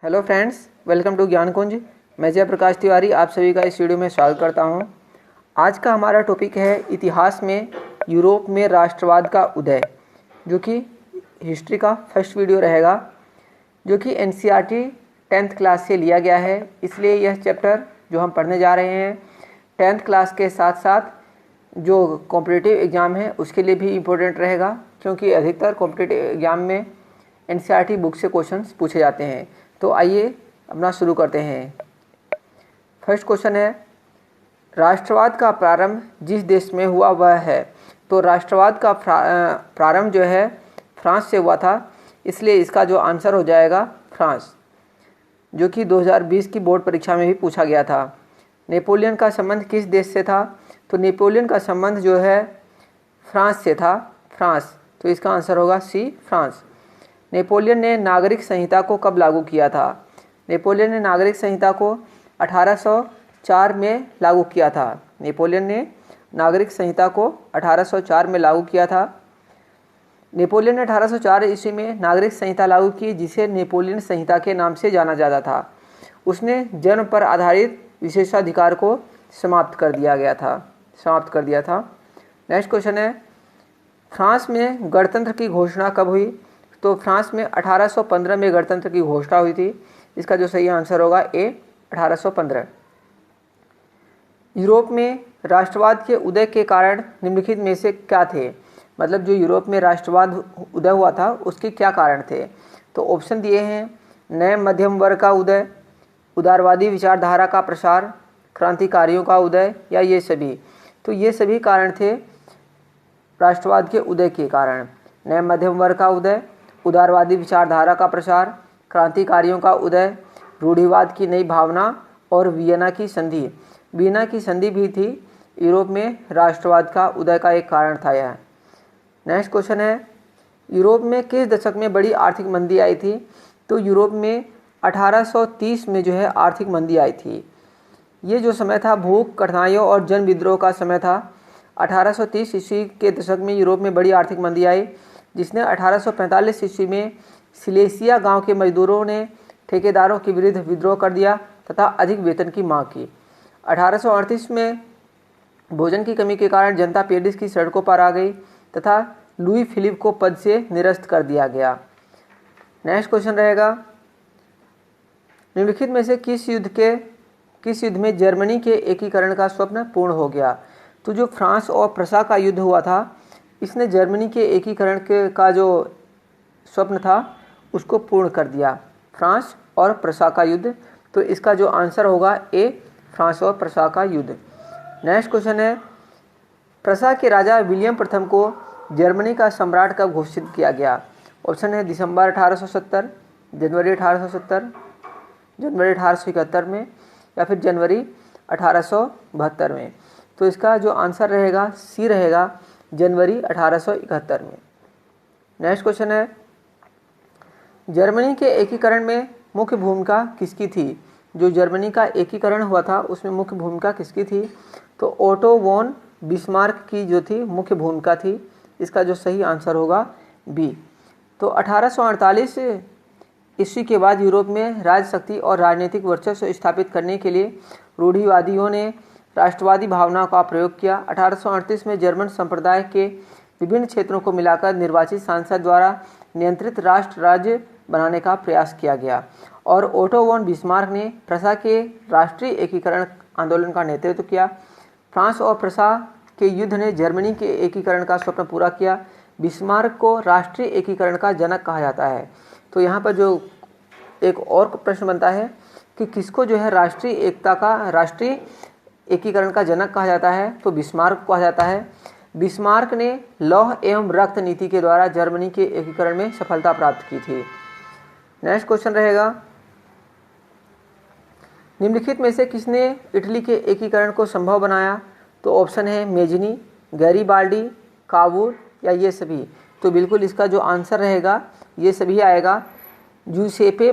Hello friends, welcome to ज्ञान कुंज। मैं जयप्रकाश तिवारी आप सभी का इस वीडियो में स्वागत करता हूं। आज का हमारा टॉपिक है इतिहास में यूरोप में राष्ट्रवाद का उदय, जो कि हिस्ट्री का फर्स्ट वीडियो रहेगा, जो कि एनसीईआरटी 10th क्लास से लिया गया है। इसलिए यह चैप्टर जो हम पढ़ने जा रहे हैं 10th क्लास के साथ साथ जो कॉम्पिटिटिव एग्ज़ाम है उसके लिए भी इम्पोर्टेंट रहेगा, क्योंकि अधिकतर कॉम्पिटिटिव एग्ज़ाम में एनसीईआरटी बुक से क्वेश्चंस पूछे जाते हैं। तो आइए अपना शुरू करते हैं। फर्स्ट क्वेश्चन है, राष्ट्रवाद का प्रारंभ जिस देश में हुआ वह है। तो राष्ट्रवाद का प्रारंभ जो है फ्रांस से हुआ था, इसलिए इसका जो आंसर हो जाएगा फ्रांस, जो कि 2020 की बोर्ड परीक्षा में भी पूछा गया था। नेपोलियन का संबंध किस देश से था? तो नेपोलियन का संबंध जो है फ्रांस से था, फ्रांस। तो इसका आंसर होगा सी, फ्रांस। नेपोलियन ने नागरिक संहिता को कब लागू किया था? नेपोलियन ने नागरिक संहिता को 1804 में लागू किया था। नेपोलियन ने नागरिक संहिता को 1804 में लागू किया था। नेपोलियन ने 1804 ईस्वी में नागरिक संहिता लागू की, जिसे नेपोलियन संहिता के नाम से जाना जाता था। उसने जन्म पर आधारित विशेषाधिकार को समाप्त कर दिया था। नेक्स्ट क्वेश्चन है, फ्रांस में गणतंत्र की घोषणा कब हुई? तो फ्रांस में 1815 में गणतंत्र की घोषणा हुई थी। इसका जो सही आंसर होगा ए, 1815। यूरोप में राष्ट्रवाद के उदय के कारण निम्नलिखित में से क्या थे? मतलब जो यूरोप में राष्ट्रवाद उदय हुआ था उसके क्या कारण थे? तो ऑप्शन दिए हैं, नए मध्यम वर्ग का उदय, उदारवादी विचारधारा का प्रसार, क्रांतिकारियों का उदय, या ये सभी। तो ये सभी कारण थे राष्ट्रवाद के उदय के कारण। नए मध्यम वर्ग का उदय, उदारवादी विचारधारा का प्रसार, क्रांतिकारियों का उदय, रूढ़िवाद की नई भावना और वियना की संधि। वियना की संधि भी थी यूरोप में राष्ट्रवाद का उदय का एक कारण था यह। नेक्स्ट क्वेश्चन है, यूरोप में किस दशक में बड़ी आर्थिक मंदी आई थी? तो यूरोप में 1830 में जो है आर्थिक मंदी आई थी। ये जो समय था भूख, कठिनाइयों और जन विद्रोह का समय था। 1830 ईस्वी के दशक में यूरोप में बड़ी आर्थिक मंदी आई, जिसने 1845 ईस्वी में सिलेसिया गांव के मजदूरों ने ठेकेदारों के विरुद्ध विद्रोह कर दिया तथा अधिक वेतन की मांग की। 1838 में भोजन की कमी के कारण जनता पेरिस की सड़कों पर आ गई तथा लुई फिलिप को पद से निरस्त कर दिया गया। नेक्स्ट क्वेश्चन रहेगा, निम्नलिखित में से किस युद्ध में जर्मनी के एकीकरण का स्वप्न पूर्ण हो गया? तो जो फ्रांस और प्रसा का युद्ध हुआ था, इसने जर्मनी के एकीकरण का जो स्वप्न था उसको पूर्ण कर दिया, फ्रांस और प्रसा का युद्ध। तो इसका जो आंसर होगा ए, फ्रांस और प्रसा का युद्ध। नेक्स्ट क्वेश्चन है, प्रसा के राजा विलियम प्रथम को जर्मनी का सम्राट कब घोषित किया गया? ऑप्शन है दिसंबर 1870, जनवरी 1870, जनवरी 1871 में, या फिर जनवरी 1872 में। तो इसका जो आंसर रहेगा सी रहेगा, जनवरी 1871 में। नेक्स्ट क्वेश्चन है, जर्मनी के एकीकरण में मुख्य भूमिका किसकी थी? जो जर्मनी का एकीकरण हुआ था उसमें मुख्य भूमिका किसकी थी? तो ओटो वॉन बिस्मार्क की जो थी मुख्य भूमिका थी। इसका जो सही आंसर होगा बी। तो 1848 ईस्वी के बाद यूरोप में राजशक्ति और राजनीतिक वर्चस्व स्थापित करने के लिए रूढ़िवादियों ने राष्ट्रवादी भावना का प्रयोग किया। 1838 में जर्मन संप्रदाय के विभिन्न क्षेत्रों को मिलाकर निर्वाचित सांसद द्वारा नियंत्रित राष्ट्र राज्य बनाने का प्रयास किया गया और ओटो वॉन बिस्मार्क ने प्रसा के राष्ट्रीय एकीकरण आंदोलन का नेतृत्व किया। फ्रांस और प्रसा के युद्ध ने जर्मनी के एकीकरण का स्वप्न पूरा किया। बिस्मार्क को राष्ट्रीय एकीकरण का जनक कहा जाता है। तो यहाँ पर जो एक और प्रश्न बनता है कि किसको जो है राष्ट्रीय एकीकरण का जनक कहा जाता है? तो बिस्मार्क कहा जाता है। बिस्मार्क ने लौह एवं रक्त नीति के द्वारा जर्मनी के एकीकरण में सफलता प्राप्त की थी। नेक्स्ट क्वेश्चन रहेगा, निम्नलिखित में से किसने इटली के एकीकरण को संभव बनाया? तो ऑप्शन है मेजनी, गैरीबाल्डी, कावूर, या ये सभी। तो बिल्कुल इसका जो आंसर रहेगा ये सभी आएगा। जूसेपे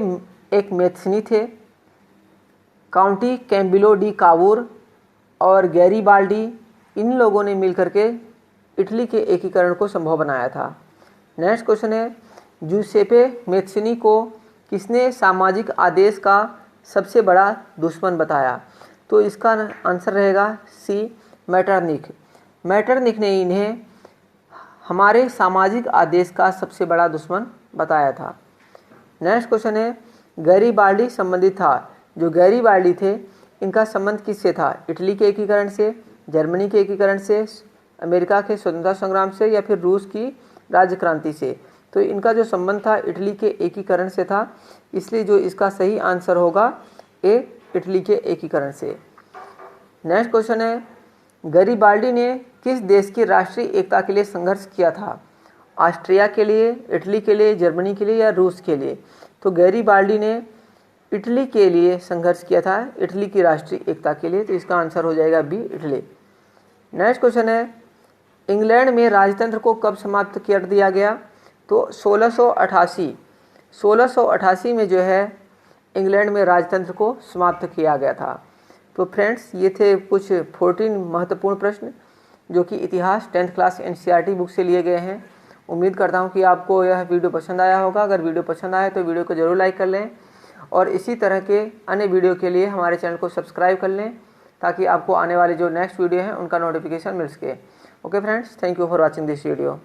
एक मेथनी थे, काउंटी कैम्बिलो डी कावूर और गैरीबाल्डी, इन लोगों ने मिलकर के इटली के एकीकरण को संभव बनाया था। नेक्स्ट क्वेश्चन है, जूसेपे मेथनी को किसने सामाजिक आदेश का सबसे बड़ा दुश्मन बताया? तो इसका आंसर रहेगा सी, मेटरनिख। मेटरनिख ने इन्हें हमारे सामाजिक आदेश का सबसे बड़ा दुश्मन बताया था। नेक्स्ट क्वेश्चन है, गैरीबाल्डी संबंधित था। जो गैरीबाल्डी थे इनका संबंध किससे था? इटली के एकीकरण से, जर्मनी के एकीकरण से, अमेरिका के स्वतंत्रता संग्राम से, या फिर रूस की राज्य क्रांति से? तो इनका जो संबंध था इटली के एकीकरण से था, इसलिए जो इसका सही आंसर होगा ए, इटली के एकीकरण से। नेक्स्ट क्वेश्चन है, गैरीबाल्डी ने किस देश की राष्ट्रीय एकता के लिए संघर्ष किया था? ऑस्ट्रिया के लिए, इटली के लिए, जर्मनी के लिए, या रूस के लिए? तो गैरीबाल्डी ने इटली के लिए संघर्ष किया था, इटली की राष्ट्रीय एकता के लिए। तो इसका आंसर हो जाएगा बी, इटली। नेक्स्ट क्वेश्चन है, इंग्लैंड में राजतंत्र को कब समाप्त कर दिया गया? तो 1688 में जो है इंग्लैंड में राजतंत्र को समाप्त किया गया था। तो फ्रेंड्स, ये थे कुछ 14 महत्वपूर्ण प्रश्न जो कि इतिहास 10th क्लास NCERT बुक से लिए गए हैं। उम्मीद करता हूँ कि आपको यह वीडियो पसंद आया होगा। अगर वीडियो पसंद आए तो वीडियो को ज़रूर लाइक कर लें और इसी तरह के अन्य वीडियो के लिए हमारे चैनल को सब्सक्राइब कर लें ताकि आपको आने वाले जो नेक्स्ट वीडियो हैं उनका नोटिफिकेशन मिल सके। Okay friends, thank you for watching this video.